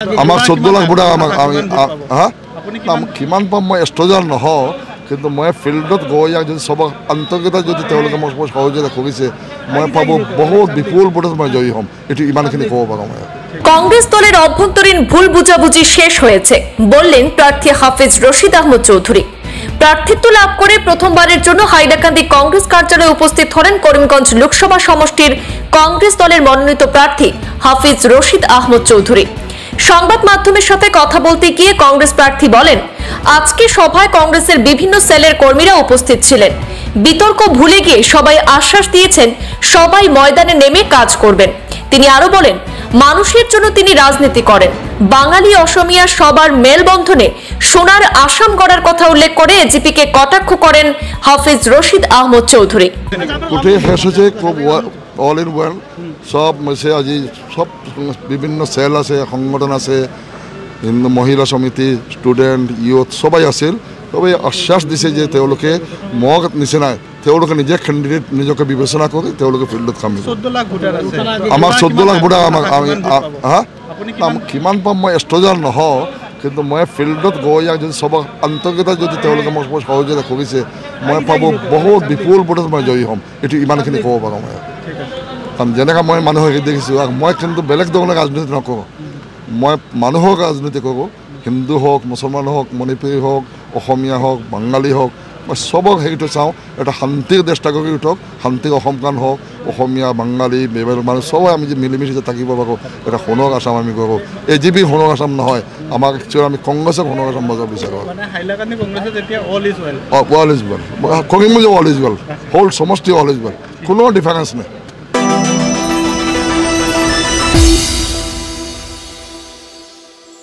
আমাৰ 14 লাখ ভোটাৰ কিমান পাম মই এষ্ট্ৰজাৰ নহওঁ কিন্তু মই ফিল্ডত গৈ যদি সবক আন্তৰিকতা যদি তেওঁলোকে মোক সহযোগিতা কৰিছে মই ভাবোঁ বহুত বিপুল ভোটত মই জয়ী হ'ম। এটি ইমানখিনি ক'ব পাৰোঁ। মই কংগ্রেস দলের অভ্যন্তরীণ ভুল বুঝাবুঝি শেষ হয়েছে বললেন প্রার্থী হাফিজ রশিদ আহমদ চৌধুরী। প্রার্থিত্ব লাভ করে প্রথমবারের জন্য হাইলাকান্দি কংগ্রেস কার্যালয়ে উপস্থিত হলেন করিমগঞ্জ লোকসভা সমষ্টির কংগ্রেস দলের মনোনীত প্রার্থী হাফিজ রশিদ আহমদ চৌধুরী। সংবাদ মাধ্যমের সাথে কথা বলতে গিয়ে কংগ্রেস প্রার্থী বলেন, আজকে সভায় কংগ্রেসের বিভিন্ন সেলের কর্মীরা উপস্থিত ছিলেন। বিতর্ক ভুলে গিয়ে সবাই আশ্বাস দিয়েছেন সবাই ময়দানে নেমে কাজ করবেন। তিনি আরো বলেন, মানুষের জন্য তিনি রাজনীতি করেন। বাঙালি অসমিয়া সবার মেলবন্ধনে সোনার আসাম গড়ার কথা উল্লেখ করে এজিপিকে কটাক্ষ করেন Hafiz Rashid Ahmed Chowdhury. All in world সব আজি সব বিভিন্ন সেল আছে, সংগঠন আছে, মহিলা সমিতি, স্টুডেন্ট, ইউথ সবাই আছিল। তবে আশ্বাস দিছে যে তেওঁলোকে মোক নিচিনাই তেওঁলোকে নিজে ক্যান্ডিডেট নিজকে বিবেচনা কৰি তেওঁলোকে ফিল্ডত কাম কৰিব। আমাৰ 14 লাখ ভোটাৰ কিমান পাম মই এষ্ট্ৰজাৰ নহওঁ কিন্তু মই ফিল্ডত গৈ যদি সবক আন্তৰিকতা যদি তেওঁলোকে মোক সহযোগিতা কৰিছে মই ভাবোঁ বহুত বিপুল ভোটত মই জয়ী হ'ম। এটি ইমানখিনি ক'ব পাৰোঁ। মই কাৰণ যেনেকৈ মই মানুহক দেখিছোঁ মই কিন্তু বেলেগ ধৰণে ৰাজনীতি নকৰোঁ। মই মানুহক ৰাজনীতি কৰোঁ। হিন্দু হওক, মুছলমান হওক, মণিপুৰী হওক, অসমীয়া হওক, বাঙালী হওক, মই চবক সেইটো চাওঁ এটা শান্তিৰ দেশ গঢ়ি উঠক। শান্তিৰ অসমখন হওক, অসমীয়া, বাঙালী, বেবেল মানুহ চবেই আমি যে মিলিমিলি যে থাকিব পাৰোঁ এটা সোণৰ আসাম আমি কৰোঁ। এজিপি সোণৰ আসাম নহয়, আমাক একচুৱেলি আমি কংগ্ৰেছক সোণৰ আসাম বজাব বিচাৰোঁ। All is well, Karimganj all is well, whole সমষ্টি অল ইজ ৱেল, কোনো ডিফাৰেঞ্চ নাই।